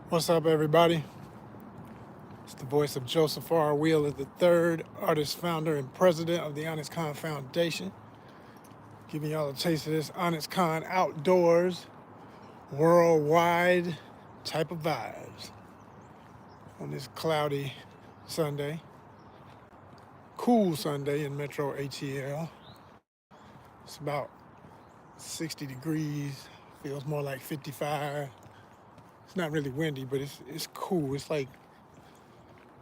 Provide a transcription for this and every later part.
What's up, everybody? It's the voice of Joseph R. Wheeler III, artist, founder, and president of the ONYXCON Foundation, giving y'all a taste of this ONYXCON outdoors, worldwide type of vibes on this cloudy Sunday, cool Sunday in Metro ATL. It's about 60 degrees, feels more like 55. It's not really windy, but it's cool. It's like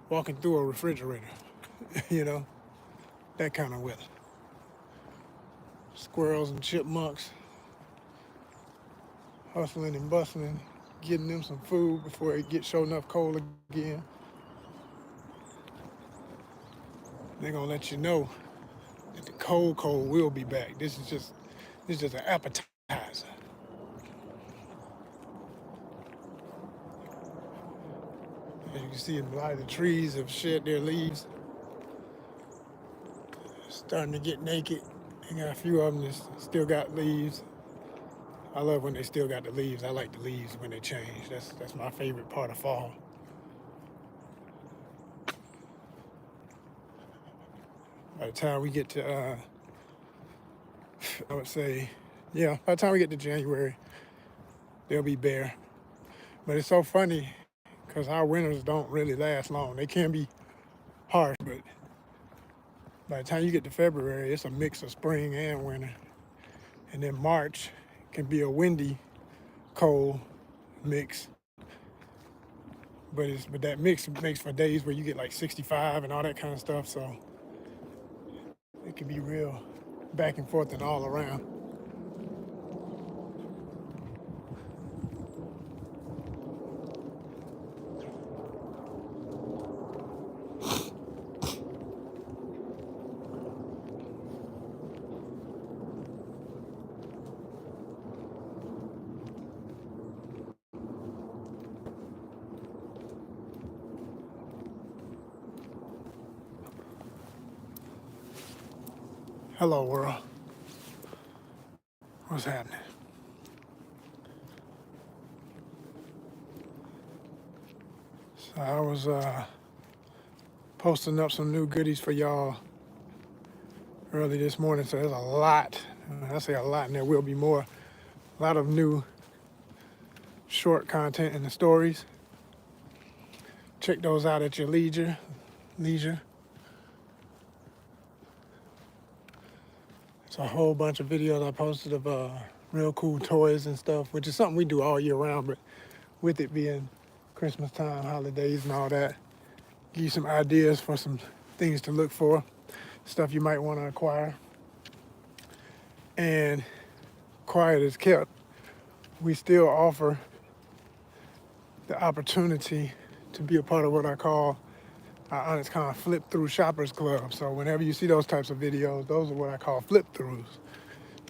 walking through a refrigerator, you know, that kind of weather. Squirrels and chipmunks hustling and bustling, getting them some food before it gets sure enough cold again. They're gonna let you know that the cold will be back. This is just an appetizer. As you can see, a lot of the trees have shed their leaves, starting to get naked. They got a few of them that still got leaves. I love when they still got the leaves. I like the leaves when they change. That's my favorite part of fall. By the time we get to, I would say, yeah, by the time we get to January, they'll be bare. But it's so funny because our winters don't really last long. They can be harsh, but by the time you get to February, it's a mix of spring and winter. And then March can be a windy, cold mix. But that mix makes for days where you get like 65 and all that kind of stuff. So it can be real back and forth and all around. Hello, world. What's happening? So I was posting up some new goodies for y'all early this morning. So there's a lot. I say a lot, and there will be more. A lot of new short content in the stories. Check those out at your leisure. It's a whole bunch of videos I posted of real cool toys and stuff, which is something we do all year round, but with it being Christmas time, holidays and all that, give you some ideas for some things to look for, stuff you might want to acquire. And quiet as kept, we still offer the opportunity to be a part of what I call our ONYXCON Flip Through Shoppers Club. So whenever you see those types of videos, those are what I call flip throughs.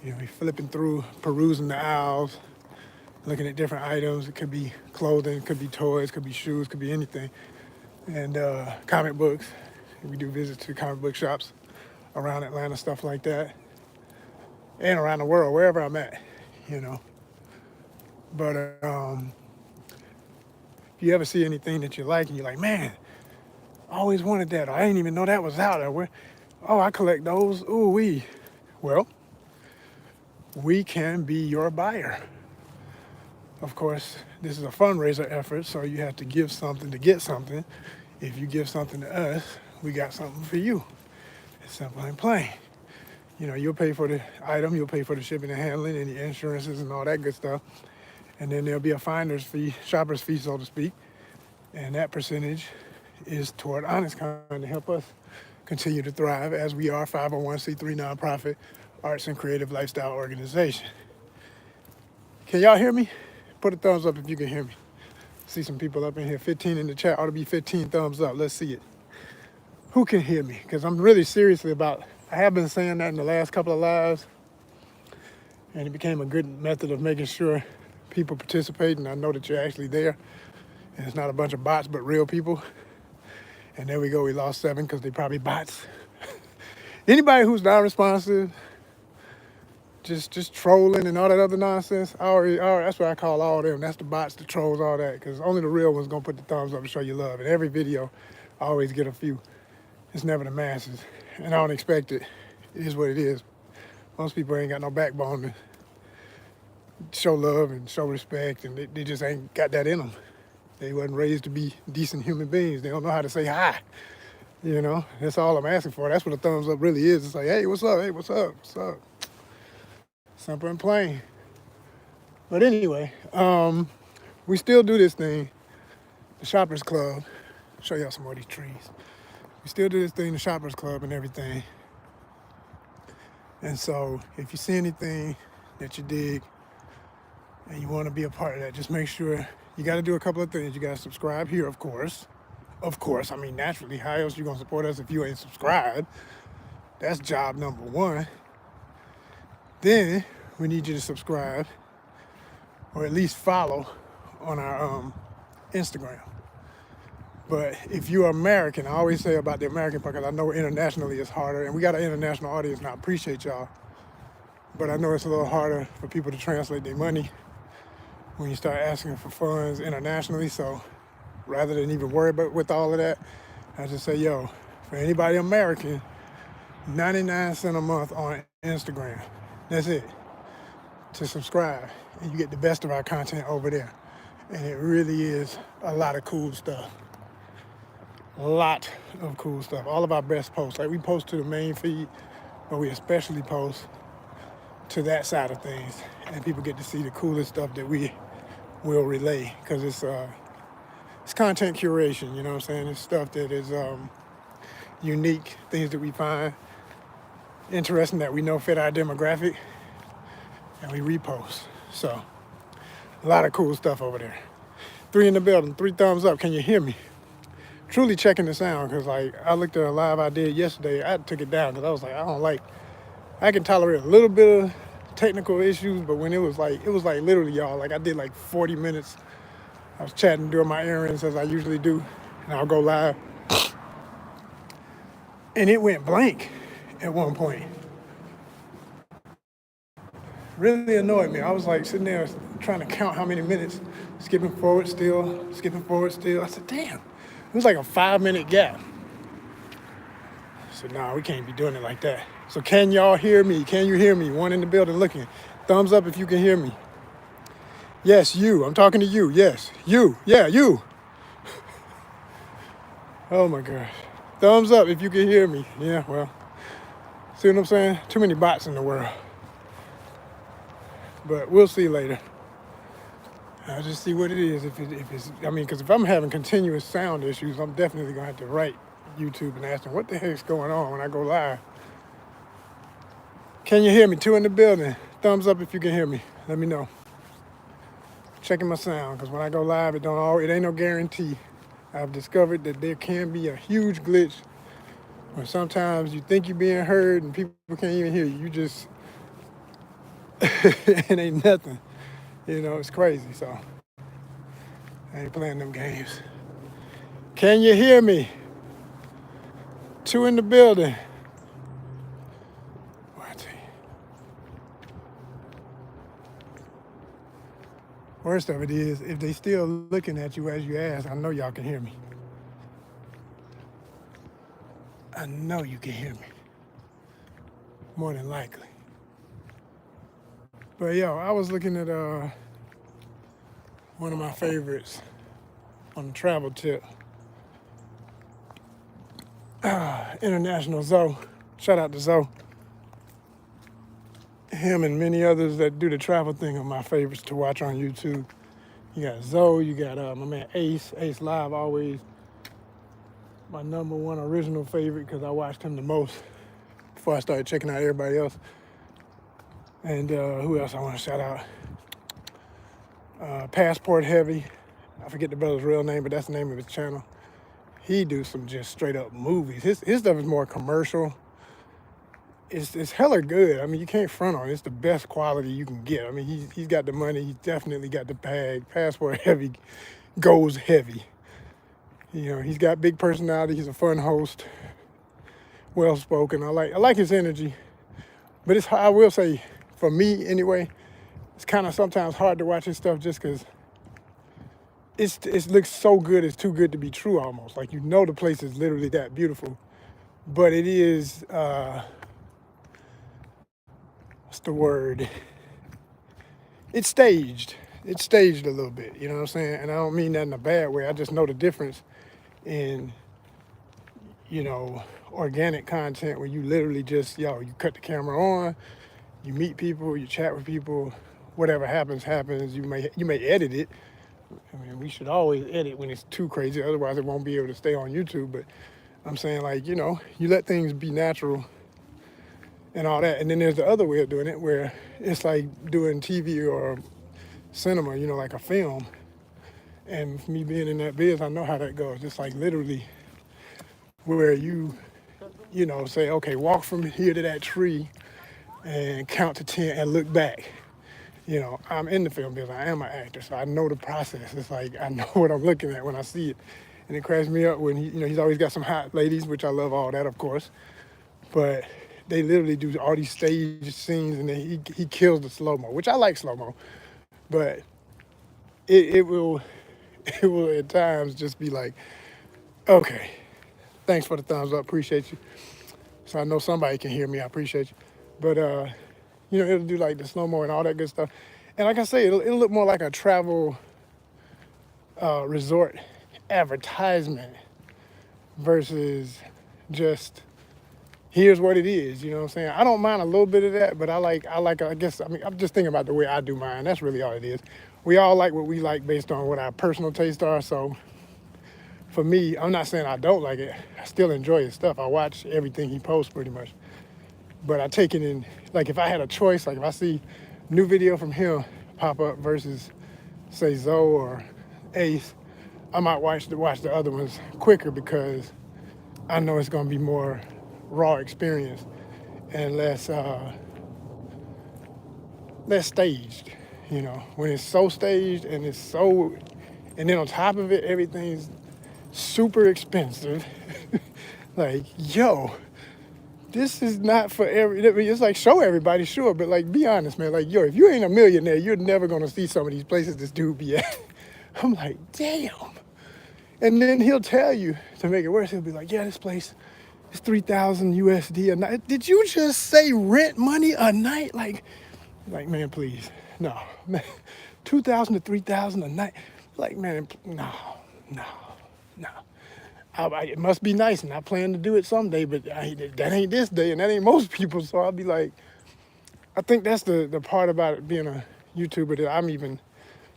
You know, you're flipping through, perusing the aisles, looking at different items. It could be clothing, it could be toys, it could be shoes, it could be anything. And comic books. We do visits to comic book shops around Atlanta, stuff like that. And around the world, wherever I'm at, you know. But if you ever see anything that you like and you're like, man, I always wanted that, or I didn't even know that was out there. Oh, I collect those. Ooh, well, we can be your buyer. Of course, this is a fundraiser effort, so you have to give something to get something. If you give something to us, we got something for you. It's simple and plain. You know, you'll pay for the item, you'll pay for the shipping and handling and the insurances and all that good stuff. And then there'll be a finder's fee, shopper's fee, so to speak. And that percentage is toward ONYXCON to help us continue to thrive as we are 501c3 nonprofit arts and creative lifestyle organization. Can y'all hear me? Put a thumbs up if you can hear me. See some people up in here. 15 in the chat. Ought to be 15 thumbs up. Let's see it. Who can hear me? Because I'm really seriously I have been saying that in the last couple of lives, and it became a good method of making sure people participate, and I know that you're actually there. And it's not a bunch of bots, but real people. And there we go, we lost 7 because they probably bots. Anybody who's non-responsive just trolling and all that other nonsense. That's what I call all them. That's the bots, the trolls, all that. Because only the real ones gonna put the thumbs up and show you love. And every video, I always get a few. It's never the masses, and I don't expect it. It is what it is. Most people ain't got no backbone to show love and show respect, and they just ain't got that in them. They wasn't raised to be decent human beings. They don't know how to say hi. You know, that's all I'm asking for. That's what a thumbs up really is. It's like, hey, what's up? Hey, what's up? What's up? Simple and plain. But anyway, we still do this thing, the Shoppers Club. I'll show y'all some more of these trees. We still do this thing, the Shoppers Club and everything. And so if you see anything that you dig and you want to be a part of that, just make sure you got to do a couple of things. You got to subscribe here, of course. Of course, I mean, naturally, how else you going to support us if you ain't subscribed? That's job number one. Then we need you to subscribe or at least follow on our Instagram. But if you're American, I always say about the American part, because I know internationally it's harder, and we got an international audience, and I appreciate y'all. But I know it's a little harder for people to translate their money when you start asking for funds internationally. So rather than even worry about with all of that, I just say, yo, for anybody American, 99 cents a month on Instagram. That's it. To subscribe, and you get the best of our content over there. And it really is a lot of cool stuff. A lot of cool stuff. All of our best posts. Like we post to the main feed, but we especially post to that side of things. And people get to see the coolest stuff that we will relay. Because it's content curation, you know what I'm saying? It's stuff that is unique, things that we find interesting that we know fit our demographic, and we repost. So a lot of cool stuff over there. 3 in the building, 3 thumbs up. Can you hear me? Truly checking the sound, because like I looked at a live I did yesterday. I took it down because I was like, I can tolerate a little bit of technical issues, but when it was like literally, y'all, like I did like 40 minutes. I was chatting, doing my errands as I usually do, and I'll go live. And it went blank at one point. Really annoyed me. I was like sitting there trying to count how many minutes, skipping forward still. I said, damn, it was like a 5-minute gap. I said, nah, we can't be doing it like that. So can y'all hear me? Can you hear me? One in the building looking. Thumbs up if you can hear me. Yes, you. I'm talking to you. Yes, you. Yeah, you. Oh my gosh. Thumbs up if you can hear me. Yeah, well, see what I'm saying? Too many bots in the world. But we'll see later. I'll just see what it is. If it's, I mean, because if I'm having continuous sound issues, I'm definitely going to have to write YouTube and ask them, what the heck's going on when I go live? Can you hear me? 2 in the building. Thumbs up if you can hear me. Let me know. Checking my sound, because when I go live, it ain't no guarantee. I've discovered that there can be a huge glitch where sometimes you think you're being heard and people can't even hear you. You just, it ain't nothing. You know, it's crazy, so I ain't playing them games. Can you hear me? 2 in the building. Worst of it is, if they still looking at you as you ask, I know y'all can hear me. I know you can hear me. More than likely. But yo, I was looking at one of my favorites on a travel tip. International Zoe. Shout out to Zoe. Him and many others that do the travel thing are my favorites to watch on YouTube. You got Zoe, you got my man Ace Live, always my #1 original favorite because I watched him the most before I started checking out everybody else. And who else I want to shout out? Passport Heavy. I forget the brother's real name, but that's the name of his channel. He do some just straight up movies. His stuff is more commercial. It's hella good. I mean, you can't front on it. It's the best quality you can get. I mean, he's got the money. He's definitely got the bag. Passport Heavy goes heavy. You know, he's got big personality. He's a fun host, well spoken. I like his energy. But I will say, for me anyway, it's kind of sometimes hard to watch his stuff just because it looks so good. It's too good to be true almost. Like, you know, the place is literally that beautiful, but it is, what's the word? It's staged. It's staged a little bit, you know what I'm saying? And I don't mean that in a bad way. I just know the difference in, you know, organic content where you literally just, you cut the camera on, you meet people, you chat with people, whatever happens, happens. You may edit it. I mean, we should always edit when it's too crazy, otherwise it won't be able to stay on YouTube. But I'm saying, like, you know, you let things be natural and all that. And then there's the other way of doing it where it's like doing TV or cinema, you know, like a film. And me being in that biz, I know how that goes. It's like literally where you know, say, okay, walk from here to that tree and count to 10 and look back. You know, I'm in the film business. I am an actor, so I know the process. It's like I know what I'm looking at when I see it. And it cracks me up when he's always got some hot ladies, which I love all that, of course. But they literally do all these stage scenes, and then he kills the slow-mo, which I like slow-mo. But it will at times just be like, okay, thanks for the thumbs up, appreciate you. So I know somebody can hear me, I appreciate you. But you know, it'll do like the slow-mo and all that good stuff. And like I say, it'll look more like a travel resort advertisement versus just here's what it is, you know what I'm saying? I don't mind a little bit of that, but I guess, I mean, I'm just thinking about the way I do mine. That's really all it is. We all like what we like based on what our personal tastes are. So for me, I'm not saying I don't like it. I still enjoy his stuff. I watch everything he posts pretty much. But I take it in, like if I had a choice, like if I see new video from him pop up versus say Zoe or Ace, I might watch the other ones quicker because I know it's gonna be more raw experience and less staged. You know, when it's so staged and and then on top of it, everything's super expensive. Like, yo, this is not for it's like, show everybody, sure, but like, be honest, man. Like, yo, if you ain't a millionaire, you're never gonna see some of these places this dude be at. I'm like, damn. And then he'll tell you, to make it worse, he'll be like, yeah, this place is 3,000 USD a night. Did you just say rent money a night? Like, man, please, no, man, 2,000 to 3,000 a night. Like, man, no. It must be nice, and I plan to do it someday, but that ain't this day, and that ain't most people. So I'll be like, I think that's the part about it being a YouTuber that I'm even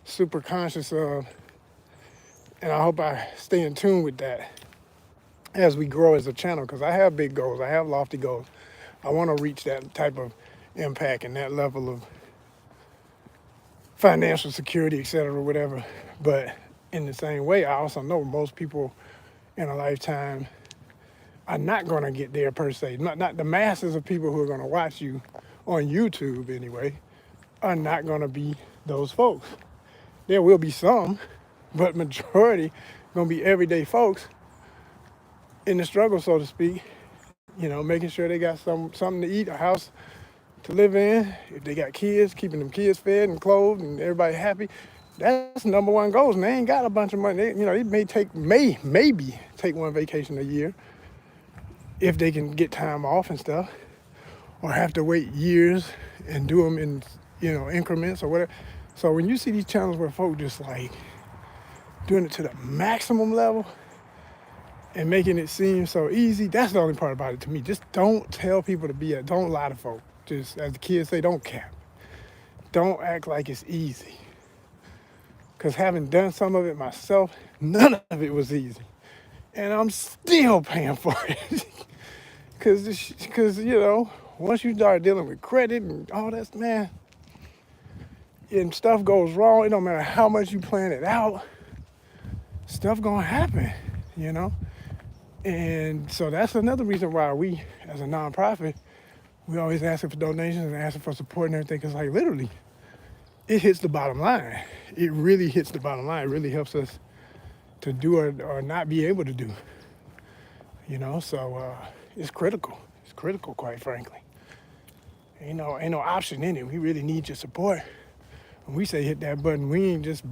super conscious of, and I hope I stay in tune with that as we grow as a channel, because I have big goals. I have lofty goals. I want to reach that type of impact and that level of financial security, et cetera, whatever. But in the same way, I also know most people in a lifetime are not going to get there per se. Not the masses of people who are going to watch you on YouTube anyway are not going to be those folks. There will be some, but majority going to be everyday folks in the struggle, so to speak. You know, making sure they got something to eat, a house to live in. If they got kids, keeping them kids fed and clothed and everybody happy. That's number one goals, and they ain't got a bunch of money. They maybe take one vacation a year if they can get time off and stuff, or have to wait years and do them in, increments or whatever. So when you see these channels where folk just like doing it to the maximum level and making it seem so easy, that's the only part about it to me. Just don't tell people don't lie to folk. Just, as the kids say, don't cap. Don't act like it's easy. Because having done some of it myself, none of it was easy. And I'm still paying for it. Because, once you start dealing with credit and all that, man, and stuff goes wrong, it don't matter how much you plan it out, stuff gonna happen, And so that's another reason why we, as a nonprofit, we always asking for donations and asking for support and everything, because like literally, it hits the bottom line. It really hits the bottom line. It really helps us to do or not be able to do. So it's critical. It's critical, quite frankly. ain't no option in it. We really need your support. When we say hit that button, we ain't just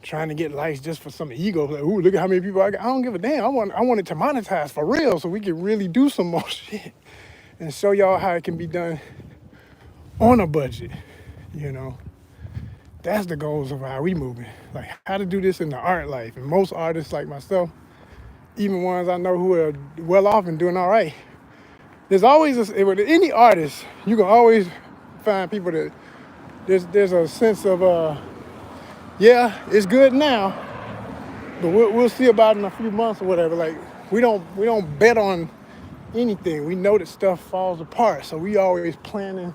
trying to get likes just for some ego. Like, ooh, look at how many people I got. I don't give a damn. I want it to monetize for real so we can really do some more shit and show y'all how it can be done on a budget, you know. That's the goals of how we moving. Like how to do this in the art life. And most artists like myself, even ones I know who are well off and doing all right, there's always with any artist, you can always find people that there's a sense of yeah, it's good now, but we'll see about it in a few months or whatever. Like we don't bet on anything. We know that stuff falls apart, so we always planning.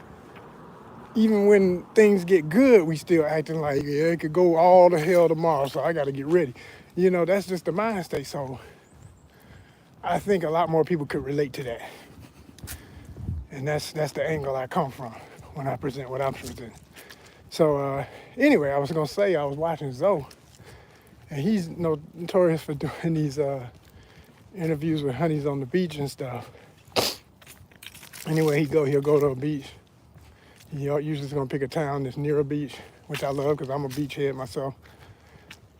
Even when things get good, we still acting like, yeah, it could go all to hell tomorrow, so I got to get ready. You know, that's just the mind state. So I think a lot more people could relate to that. And that's the angle I come from when I present what I'm presenting. So anyway, I was going to say I was watching Zoe, and he's notorious for doing these interviews with honeys on the beach and stuff. Anyway, he'll go to a beach. He usually is going to pick a town that's near a beach, which I love because I'm a beachhead myself.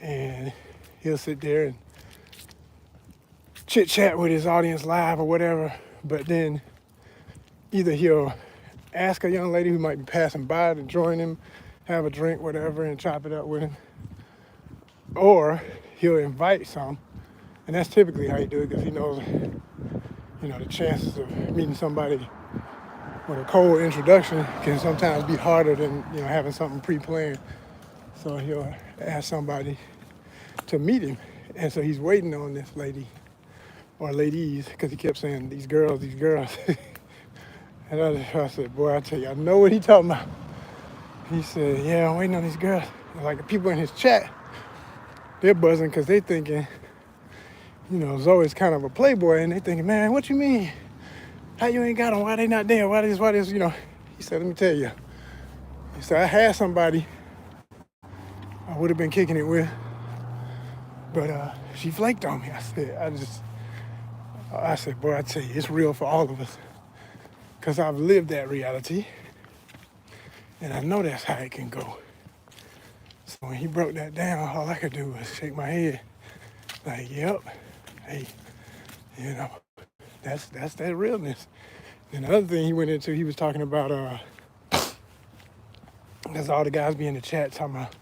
And he'll sit there and chit chat with his audience live or whatever. But then either he'll ask a young lady who might be passing by to join him, have a drink, whatever, and chop it up with him. Or he'll invite some. And that's typically how he do it because he knows, the chances of meeting somebody with a cold introduction can sometimes be harder than having something pre-planned. So he'll ask somebody to meet him, and so he's waiting on this lady or ladies because he kept saying these girls. And I said, boy, I tell you, I know what he's talking about. He said, yeah, I'm waiting on these girls. And like the people in his chat, they're buzzing because they thinking, Zoe's kind of a playboy, and they thinking, man, what you mean? How you ain't got them? Why they not there? Why this? He said, let me tell you. He said, I had somebody I would have been kicking it with, but she flaked on me. I said, boy, I tell you, it's real for all of us. Because I've lived that reality, and I know that's how it can go. So when he broke that down, all I could do was shake my head. Like, yep, hey, that's that realness. And the other thing he went into, he was talking about, because all the guys be in the chat talking about,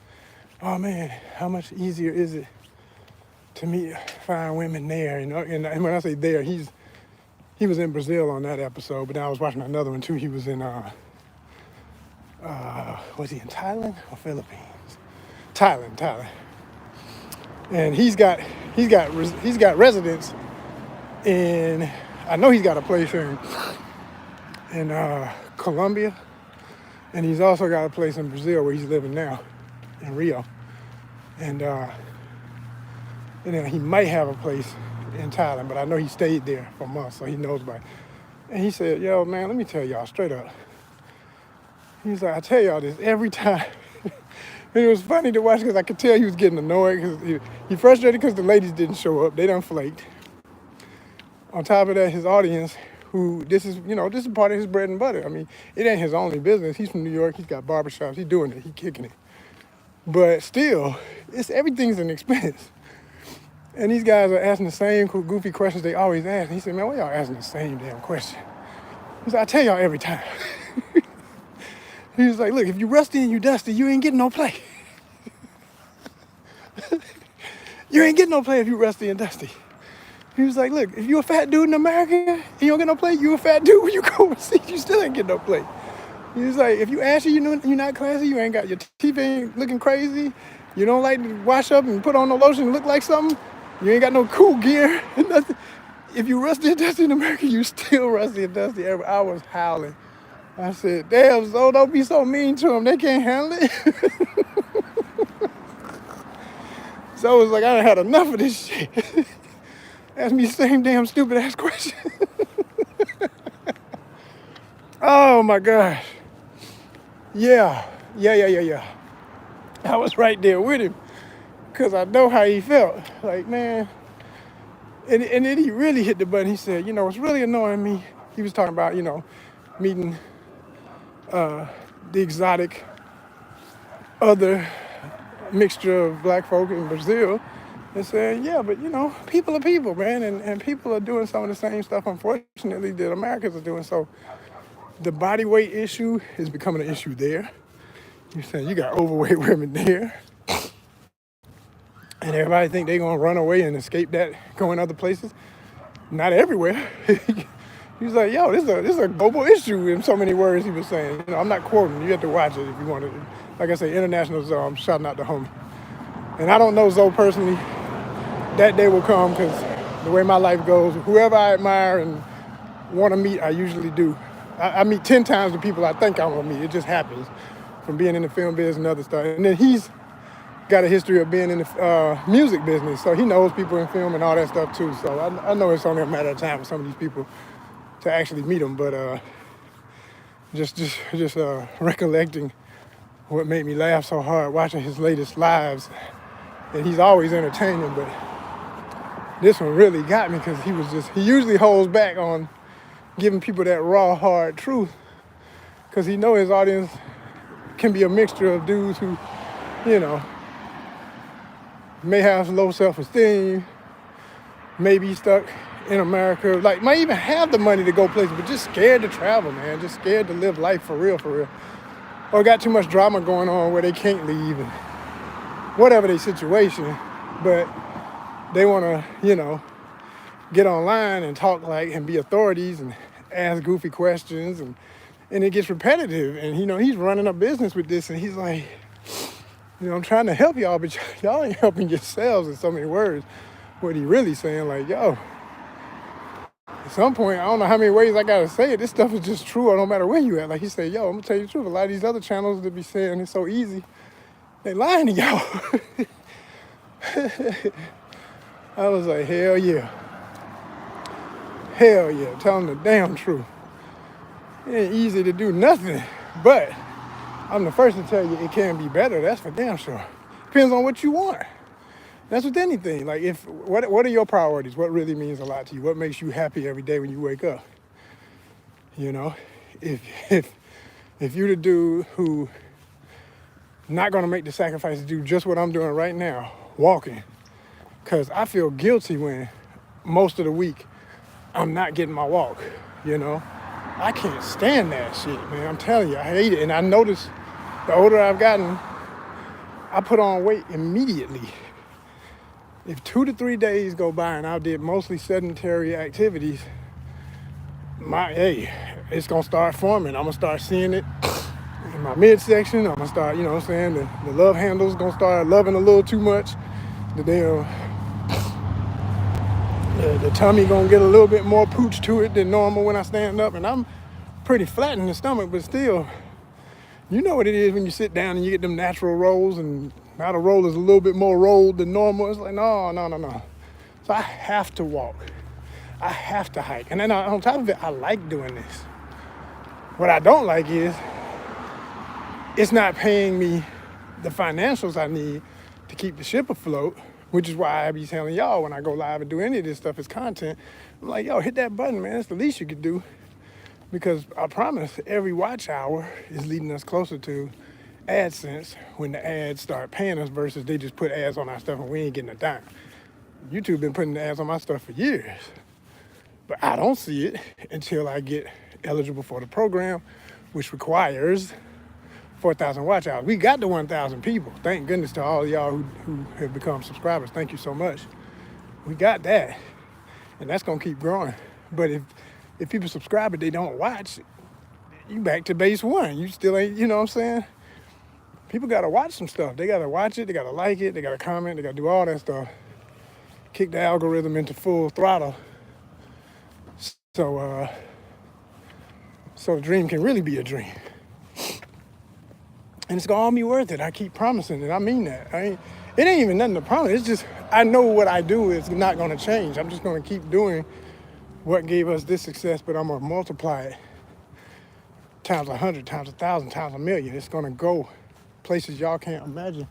oh man, how much easier is it to meet fine women there? And when I say there, he was in Brazil on that episode, but then I was watching another one too. He was in, was he in Thailand or Philippines? Thailand. And he's got residence in, I know he's got a place in Colombia, and he's also got a place in Brazil where he's living now, in Rio. And then he might have a place in Thailand, but I know he stayed there for months, so he knows about it. And he said, yo, man, let me tell y'all straight up. He's like, I tell y'all this every time. And it was funny to watch because I could tell he was getting annoyed because he frustrated because the ladies didn't show up. They done flaked. On top of that, his audience, who this is part of his bread and butter. I mean, it ain't his only business. He's from New York. He's got barbershops. He's doing it. He's kicking it. But still, everything's an expense. And these guys are asking the same goofy questions they always ask. And he said, man, why y'all asking the same damn question? He said, I tell y'all every time. He was like, look, if you rusty and you dusty, you ain't getting no play. You ain't getting no play if you rusty and dusty. He was like, look, if you a fat dude in America and you don't get no play, you a fat dude when you go overseas, you still ain't getting no play. He was like, if you ashy, you're not classy, you ain't got your teeth ain't looking crazy, you don't like to wash up and put on no lotion and look like something, you ain't got no cool gear and nothing. If you rusty and dusty in America, you still rusty and dusty. I was howling. I said, damn, so don't be so mean to them. They can't handle it. So it was like, I done had enough of this shit. Ask me the same damn stupid ass question. Oh my gosh. Yeah. I was right there with him because I know how he felt. Like, man. And then he really hit the button. He said, what's really annoying me, he was talking about, meeting the exotic other mixture of black folk in Brazil, and saying, yeah, but people are people, man, and people are doing some of the same stuff, unfortunately, that Americans are doing. So the body weight issue is becoming an issue there. You're saying you got overweight women there, and everybody think they're gonna run away and escape that, going other places. Not everywhere. He's like, yo, this is a global issue in so many words he was saying. I'm not quoting. You have to watch it if you want to. Like I say, international Zoe, I'm shouting out the homie. And I don't know Zoe personally. That day will come, because the way my life goes, whoever I admire and want to meet, I usually do. I meet 10 times the people I think I'm going to meet. It just happens from being in the film business and other stuff. And then he's got a history of being in the music business, so he knows people in film and all that stuff too. So I know it's only a matter of time for some of these people to actually meet him. But just recollecting what made me laugh so hard watching his latest lives, and he's always entertaining, but this one really got me, because he usually holds back on giving people that raw, hard truth, because he knows his audience can be a mixture of dudes who, may have low self-esteem, may be stuck in America, like might even have the money to go places, but just scared to travel, man, just scared to live life for real, or got too much drama going on where they can't leave, and whatever their situation, but they want to, get online and talk like and be authorities and ask goofy questions, and it gets repetitive, and he's running a business with this, and he's like, I'm trying to help y'all, but y'all ain't helping yourselves, in so many words. What he really saying, like, yo, at some point, I don't know how many ways I gotta say it, this stuff is just true, or no matter where you at. Like he said, yo, I'm gonna tell you the truth, a lot of these other channels that be saying it's so easy, they lying to y'all. I was like, hell yeah, telling the damn truth. It ain't easy to do nothing, but I'm the first to tell you it can be better. That's for damn sure. Depends on what you want. That's with anything. Like, what are your priorities? What really means a lot to you? What makes you happy every day when you wake up? If you're the dude who not gonna make the sacrifice to do just what I'm doing right now, walking, because I feel guilty when most of the week I'm not getting my walk. I can't stand that shit, man. I'm telling you, I hate it. And I notice the older I've gotten, I put on weight immediately. If 2 to 3 days go by and I did mostly sedentary activities, it's gonna start forming. I'm gonna start seeing it in my midsection. I'm gonna start, the love handle's gonna start loving a little too much. The tummy gonna get a little bit more pooch to it than normal when I stand up, and I'm pretty flat in the stomach, but still, you know what it is when you sit down and you get them natural rolls, and now the roll is a little bit more rolled than normal. It's like, no. So I have to walk. I have to hike. And then on top of it, I like doing this. What I don't like is it's not paying me the financials I need to keep the ship afloat, which is why I be telling y'all when I go live and do any of this stuff as content, I'm like, yo, hit that button, man. That's the least you could do. Because I promise every watch hour is leading us closer to AdSense when the ads start paying us, versus they just put ads on our stuff and we ain't getting a dime. YouTube been putting ads on my stuff for years, but I don't see it until I get eligible for the program, which requires 4,000 watch hours. We got to 1,000 people. Thank goodness to all of y'all who have become subscribers. Thank you so much. We got that, and that's gonna keep growing. But if people subscribe but they don't watch, you back to base one. You still ain't, you know what I'm saying? People gotta watch some stuff. They gotta watch it, they gotta like it, they gotta comment, they gotta do all that stuff. Kick the algorithm into full throttle. So the dream can really be a dream. And it's gonna all be worth it. I keep promising it. I mean that. It ain't even nothing to promise. It's just, I know what I do is not gonna change. I'm just gonna keep doing what gave us this success, but I'm gonna multiply it times 100, times 1,000, times 1,000,000. It's gonna go places y'all can't imagine,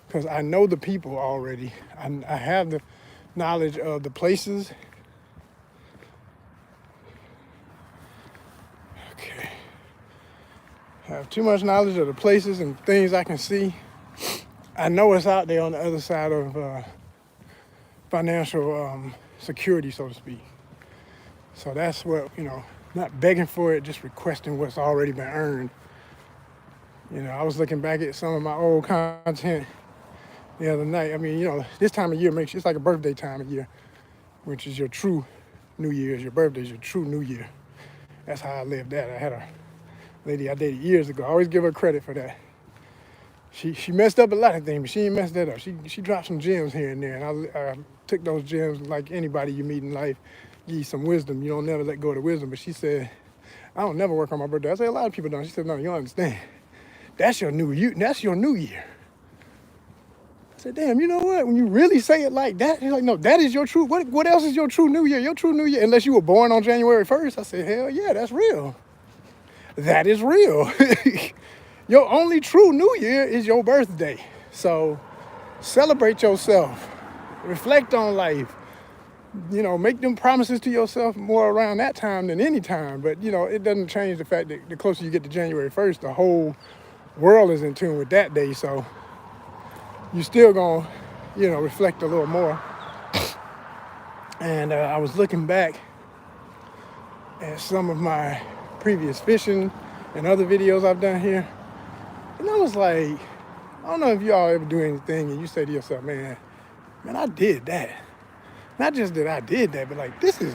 because I know the people already. I have the knowledge of the places. Okay. I have too much knowledge of the places and things I can see. I know it's out there on the other side of financial security, so to speak. So that's what, not begging for it, just requesting what's already been earned. I was looking back at some of my old content the other night. I mean, this time of year it's like a birthday time of year, which is your true New Year's. Your birthday is your true New Year. That's how I lived that. I had a lady I dated years ago. I always give her credit for that. She messed up a lot of things, but she didn't mess that up. She dropped some gems here and there, and I took those gems like anybody you meet in life. Give you some wisdom. You don't never let go of the wisdom. But she said, I don't never work on my birthday. I said, a lot of people don't. She said, no, you don't understand. That's your new year. That's your new year. I said, damn, you know what? When you really say it like that, you're like, no, that is your true. What else is your true new year? Your true new year, unless you were born on January 1st. I said, hell yeah, that's real. That is real. Your only true new year is your birthday. So celebrate yourself. Reflect on life. Make them promises to yourself more around that time than any time. But, it doesn't change the fact that the closer you get to January 1st, the whole world is in tune with that day. So you're still going to, reflect a little more. And I was looking back at some of my previous fishing and other videos I've done here. And I was like, I don't know if y'all ever do anything and you say to yourself, man, I did that. Not just that I did that, but like, this is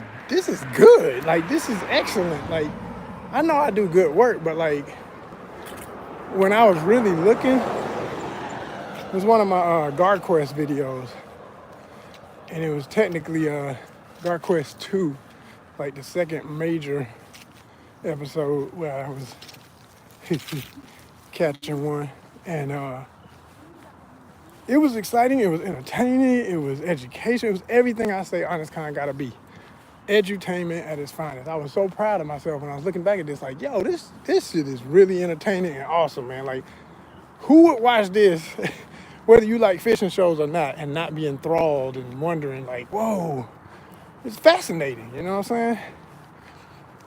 good. Like, this is excellent. Like, I know I do good work, but like, when I was really looking, it was one of my Guard Quest videos. And it was technically Guard Quest 2, like the second major episode where I was catching one. And it was exciting, it was entertaining, it was education, it was everything I say ONYXCON gotta be. Edutainment at its finest. I was so proud of myself when I was looking back at this, like, yo, this shit is really entertaining and awesome, man. Like, who would watch this, whether you like fishing shows or not, and not be enthralled and wondering, like, whoa, it's fascinating, you know what I'm saying?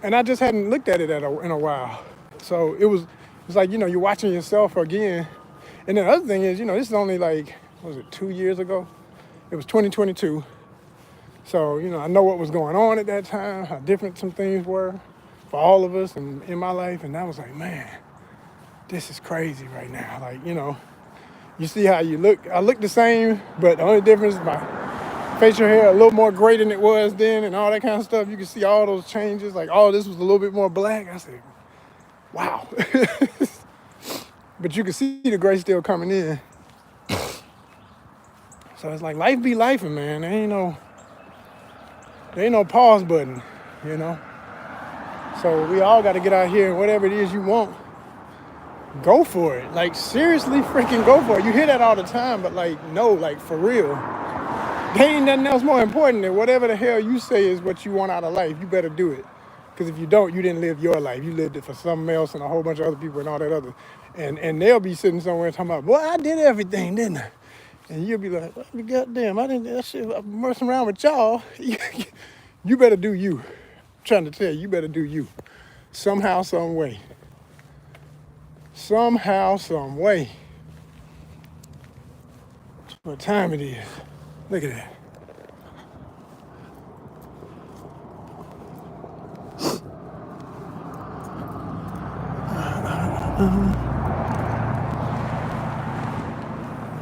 And I just hadn't looked at it in a while. So it was like, you're watching yourself again. And the other thing is, this is only like, 2 years ago? It was 2022. So, I know what was going on at that time, how different some things were for all of us and in my life. And I was like, man, this is crazy right now. Like, you see how you look. I look the same, but the only difference is my facial hair a little more gray than it was then and all that kind of stuff. You can see all those changes. Like, oh, this was a little bit more black. I said, wow. But you can see the gray still coming in. So it's like life be lifing, man. There ain't no pause button, So we all got to get out here and whatever it is you want, go for it. Like, seriously freaking go for it. You hear that all the time, but like, no, like for real. There ain't nothing else more important than whatever the hell you say is what you want out of life. You better do it. Because if you don't, you didn't live your life. You lived it for something else and a whole bunch of other people and all that other. And they'll be sitting somewhere talking about, boy, I did everything, didn't I? And you'll be like, well, goddamn, I didn't do that shit. I'm messing around with y'all. You better do you. I'm trying to tell you better do you. Somehow, some way. Somehow, some way. What time it is. Look at that.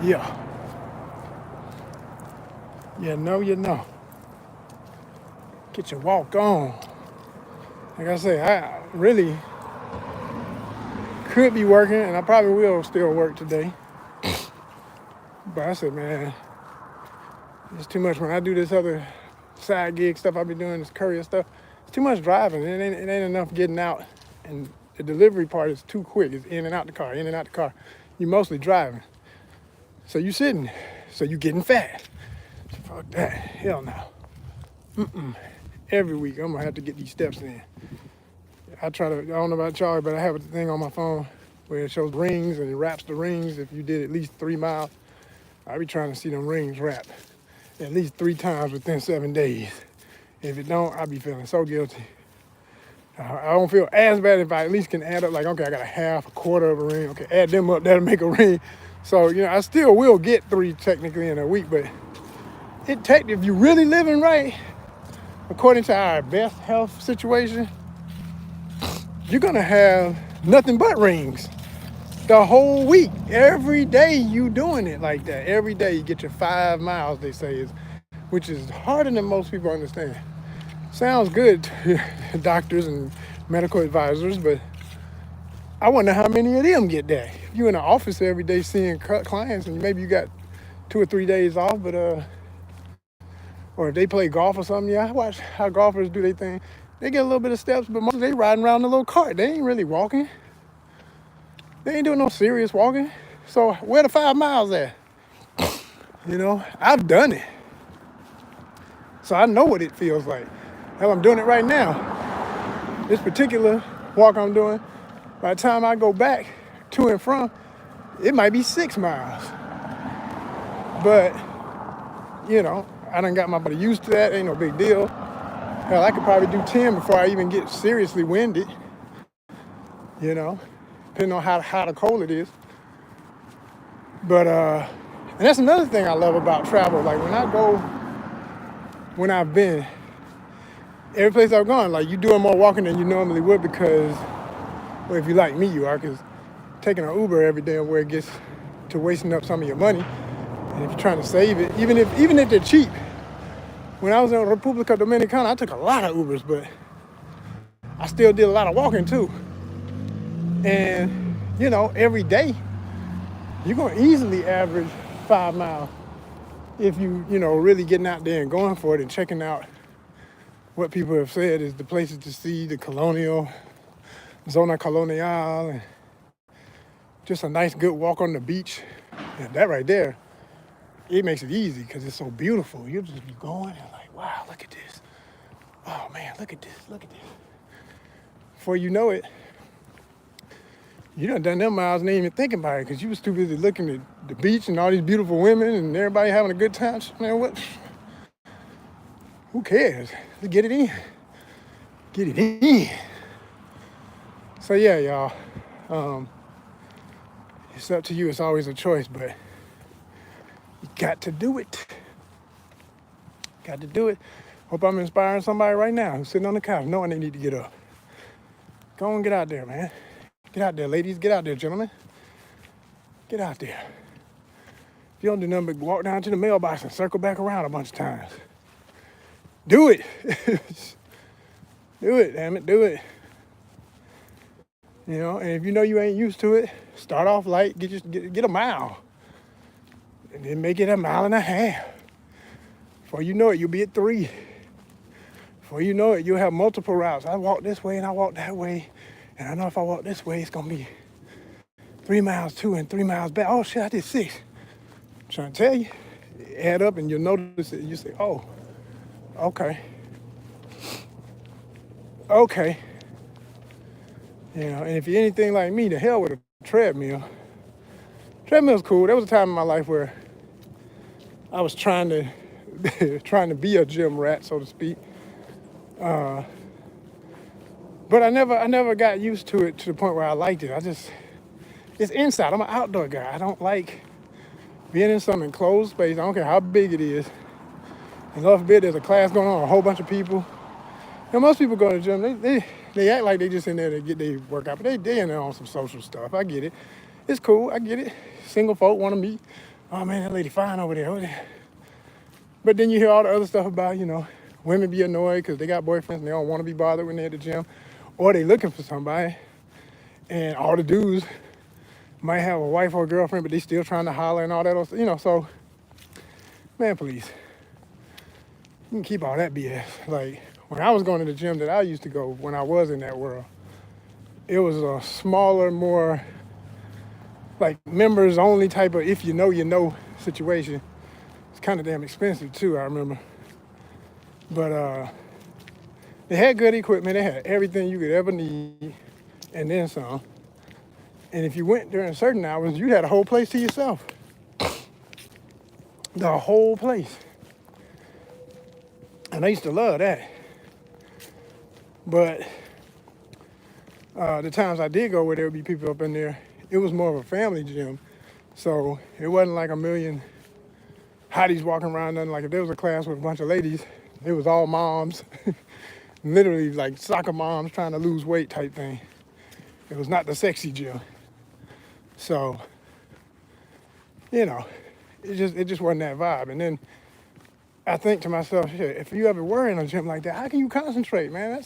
Yeah. You know. Get your walk on. Like I say, I really could be working, and I probably will still work today. But I said, man, it's too much. When I do this other side gig stuff I've been doing, this courier stuff, it's too much driving. It ain't enough getting out. And the delivery part is too quick. It's in and out the car, in and out the car. You're mostly driving. So you sitting. So you getting fat. Fuck that. Hell no. Every week I'm gonna have to get these steps in. I don't know about y'all, but I have a thing on my phone where it shows rings and it wraps the rings if you did at least 3 miles. I be trying to see them rings wrap at least 3 times within 7 days. If it don't, I be feeling so guilty. I don't feel as bad if I at least can add up, like, okay, I got a half, a quarter of a ring. Okay, add them up, that'll make a ring. So, I still will get 3 technically in a week, but if you're really living right, according to our best health situation, you're gonna have nothing but rings the whole week. Every day you doing it like that. Every day you get your 5 miles, they say, which is harder than most people understand. Sounds good to doctors and medical advisors, but I wonder how many of them get that. If you're in the office every day seeing clients and maybe you got 2 or 3 days off, but or if they play golf or something, I watch how golfers do their thing. They get a little bit of steps, but most of they riding around in a little cart. They ain't really walking. They ain't doing no serious walking. So where the 5 miles at? I've done it. So I know what it feels like. Hell, I'm doing it right now. This particular walk I'm doing, by the time I go back to and from, it might be 6 miles. But, I done got my body used to that. Ain't no big deal. Hell, I could probably do 10 before I even get seriously winded. Depending on how hot or cold it is. But, and that's another thing I love about travel. Like when I've been, every place I've gone, like you doing more walking than you normally would because, well, if you like me, you are, because taking an Uber every day where it gets to wasting up some of your money. And if you're trying to save it, even if they're cheap. When I was in República Dominicana, I took a lot of Ubers, but I still did a lot of walking too. And, every day, you're going to easily average 5 miles if you, really getting out there and going for it and checking out what people have said is the places to see, the colonial, zona colonial, and just a nice, good walk on the beach. And that right there, it makes it easy because it's so beautiful. You'll just be going and like, wow, look at this. Oh, man, look at this. Before you know it, you done them miles and ain't even thinking about it because you was too busy looking at the beach and all these beautiful women and everybody having a good time. Man, what? Who cares? Let's get it in. Get it in. So yeah, y'all. It's up to you. It's always a choice, but you got to do it. Got to do it. Hope I'm inspiring somebody right now who's sitting on the couch knowing they need to get up. Go and get out there, man. Get out there, ladies. Get out there, gentlemen. Get out there. If you don't do nothing but walk down to the mailbox and circle back around a bunch of times. Do it. Do it, damn it. Do it. And if you ain't used to it, start off light. Get a mile. And then make it a mile and a half. Before you know it, you'll be at 3. Before you know it, you'll have multiple routes. I walk this way and I walk that way. And I know if I walk this way, it's going to be 3 miles to and 3 miles back. Oh, shit, I did 6. I'm trying to tell you. Add up and you'll notice it. You say, oh, okay. Okay. And if you're anything like me, the hell with a treadmill. Treadmill's cool. There was a time in my life where I was trying to be a gym rat, so to speak. But I never got used to it to the point where I liked it. It's inside. I'm an outdoor guy. I don't like being in some enclosed space. I don't care how big it is. And Lord forbid there's a class going on, a whole bunch of people. Most people go to the gym, they act like they just in there to get their workout, but they in there on some social stuff. I get it. It's cool. I get it. Single folk want to meet. Oh, man, that lady fine over there. But then you hear all the other stuff about, women be annoyed because they got boyfriends and they don't want to be bothered when they're at the gym. Or they looking for somebody. And all the dudes might have a wife or a girlfriend, but they still trying to holler and all that. So, man, please. You can keep all that BS. Like, when I was going to the gym that I used to go when I was in that world, it was a smaller, more like members only type of if you know situation. It's kind of damn expensive too, I remember. But they had good equipment. They had everything you could ever need and then some. And if you went during certain hours, you had a whole place to yourself. The whole place. And I used to love that. But The times I did go where there would be people up in there, it was more of a family gym. So it wasn't like a million hotties walking around, nothing. Like if there was a class with a bunch of ladies, it was all moms, literally like soccer moms trying to lose weight type thing. It was not the sexy gym. So, you know, it just wasn't that vibe. And then I think to myself, shit, if you ever were in a gym like that, how can you concentrate, man?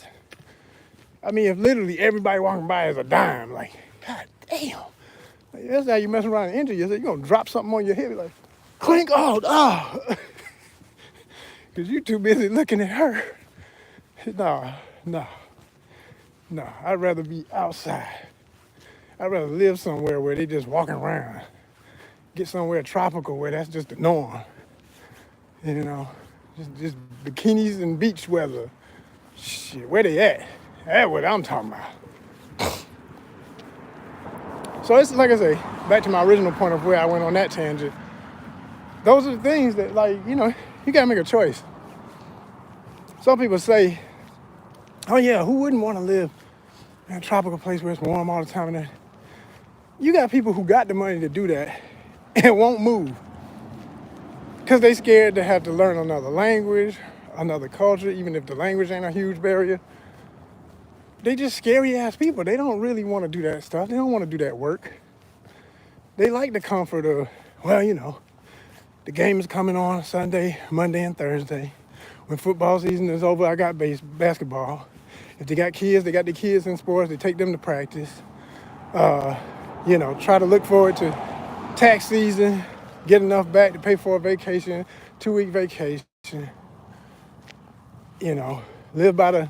If literally everybody walking by is a dime, like, god damn. Like, that's how you mess around and injure yourself. You're gonna drop something on your head, like, clink, oh. Because you're too busy looking at her. No. I'd rather be outside. I'd rather live somewhere where they just walking around. Get somewhere tropical where that's just the norm. You know, just bikinis and beach weather. Shit, where they at? That's what I'm talking about. So it's like I say, back to my original point of where I went on that tangent. Those are the things that, like, you know, you gotta make a choice. Some people say, oh yeah, who wouldn't want to live in a tropical place where it's warm all the time? And you got people who got the money to do that and won't move because they scared to have to learn another language, another culture, even if the language ain't a huge barrier. They just scary ass people. They don't really want to do that stuff. They don't want to do that work. They like the comfort of, well, you know, the game is coming on Sunday, Monday, and Thursday. When football season is over, I got basketball. If they got kids, they got the kids in sports. They take them to practice. You know, try to look forward to tax season, get enough back to pay for a vacation, 2-week vacation. You know, live by the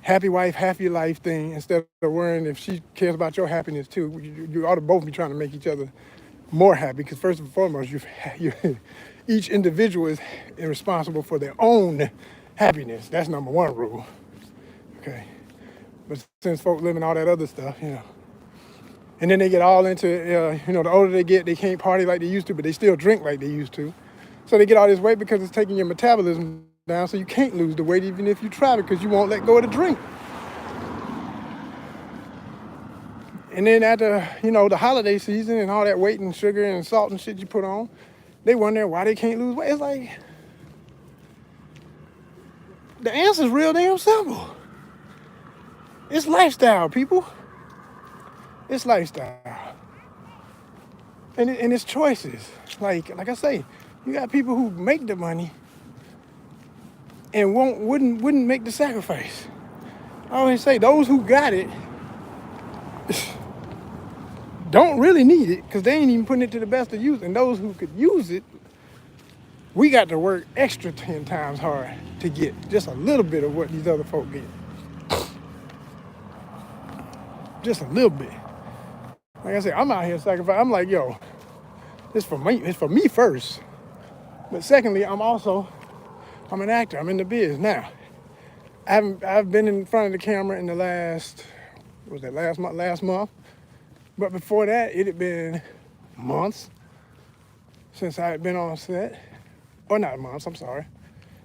happy wife, happy life thing instead of worrying if she cares about your happiness too. You ought to both be trying to make each other more happy because first and foremost, each individual is responsible for their own happiness. That's number one rule. Okay. But since folk living all that other stuff, you know, and then they get all into, you know, the older they get, they can't party like they used to, but they still drink like they used to. So they get all this weight because it's taking your metabolism down, so you can't lose the weight even if you try because you won't let go of the drink. And then after, you know, the holiday season and all that weight and sugar and salt and shit you put on, they wonder why they can't lose weight. It's like, the answer's real damn simple. It's lifestyle, people. It's lifestyle. And it's choices. Like I say, you got people who make the money and wouldn't make the sacrifice. I always say those who got it don't really need it because they ain't even putting it to the best of use. And those who could use it, we got to work extra 10 times hard to get just a little bit of what these other folk get. Just a little bit. Like I said, I'm out here sacrificing. I'm like, yo, it's for me. It's for me first. But secondly, I'm an actor. I'm in the biz now. I've been in front of the camera in the last month. But before that, it had been months since I had been on set. Or not months, I'm sorry.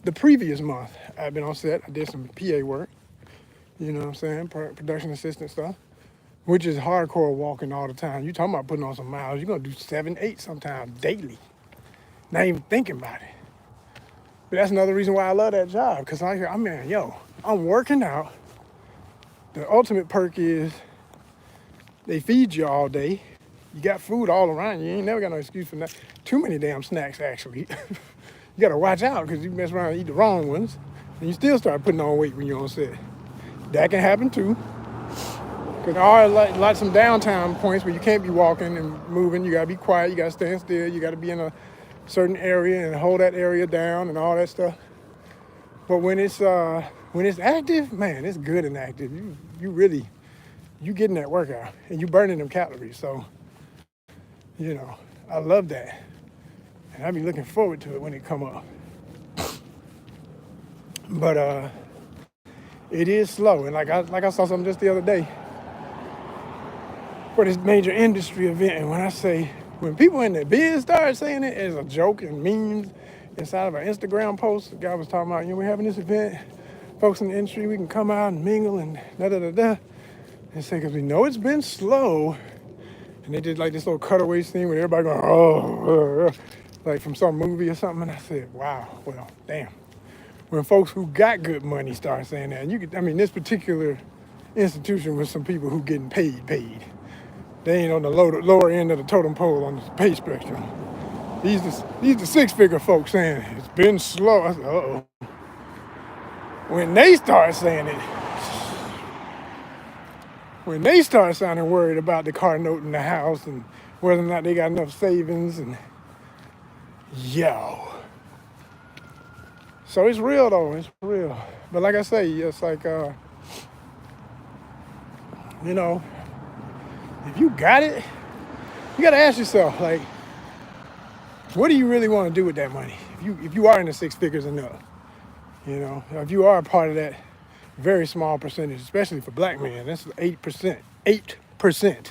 The previous month, I had been on set. I did some PA work. You know what I'm saying? Production assistant stuff. Which is hardcore walking all the time. You talking about putting on some miles. You're going to do 7, 8 sometimes daily. Not even thinking about it. But that's another reason why I love that job. Because I'm working out. The ultimate perk is they feed you all day. You got food all around you. You ain't never got no excuse for that. Too many damn snacks, actually. You got to watch out because you mess around and eat the wrong ones. And you still start putting on weight when you're on set. That can happen too. Because there are lots of downtime points where you can't be walking and moving. You got to be quiet. You got to stand still. You got to be in a certain area and hold that area down and all that stuff. But when it's active, man, it's good and active. You getting that workout and you burning them calories. So, you know, I love that. And I be looking forward to it when it come up. But it is slow. And like I saw something just the other day for this major industry event. And when people in the biz start saying it as a joke and memes inside of an Instagram post, the guy was talking about, we're having this event, folks in the industry, we can come out and mingle and da-da-da-da. And say, because we know it's been slow. And they did like this little cutaway scene with everybody going, oh, like from some movie or something. And I said, wow, well, damn. When folks who got good money start saying that, and you could, I mean, this particular institution was some people who getting paid. They ain't on the lower end of the totem pole on the pay spectrum. These the six-figure folks saying it's been slow. I said, uh-oh. When they start saying it, when they start sounding worried about the car note in the house and whether or not they got enough savings, and yo. So it's real though, it's real. But like I say, it's like, you know, if you got it, you gotta ask yourself, like, what do you really want to do with that money? If you are in the six figures and up, you know, if you are a part of that very small percentage, especially for black men, that's 8%, 8%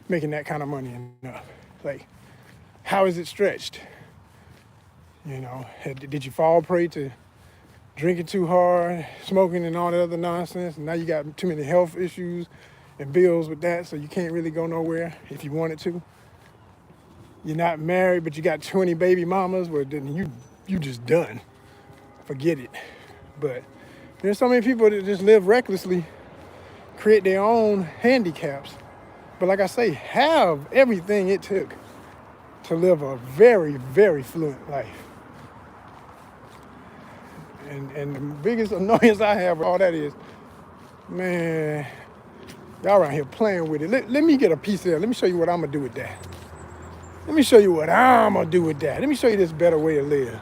making that kind of money enough. Like, how is it stretched? You know, did you fall prey to drinking too hard, smoking and all that other nonsense? And now you got too many health issues and bills with that, so you can't really go nowhere if you wanted to. You're not married, but you got 20 baby mamas, well, then you just done. Forget it. But there's so many people that just live recklessly, create their own handicaps. But like I say, have everything it took to live a very, very fluent life. And the biggest annoyance I have with all that is, man, y'all around here playing with it. Let me get a piece of it. Let me show you what I'm going to do with that. Let me show you what I'm going to do with that. Let me show you this better way to live.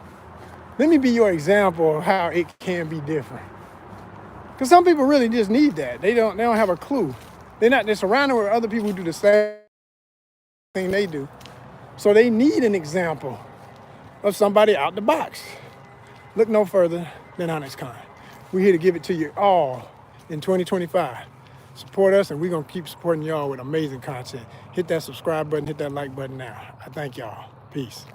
Let me be your example of how it can be different. Because some people really just need that. They don't have a clue. They're surrounded with other people who do the same thing they do. So they need an example of somebody out the box. Look no further than ONYXCON. We're here to give it to you all in 2025. Support us, and we're going to keep supporting y'all with amazing content. Hit that subscribe button, hit that like button now. I thank y'all. Peace.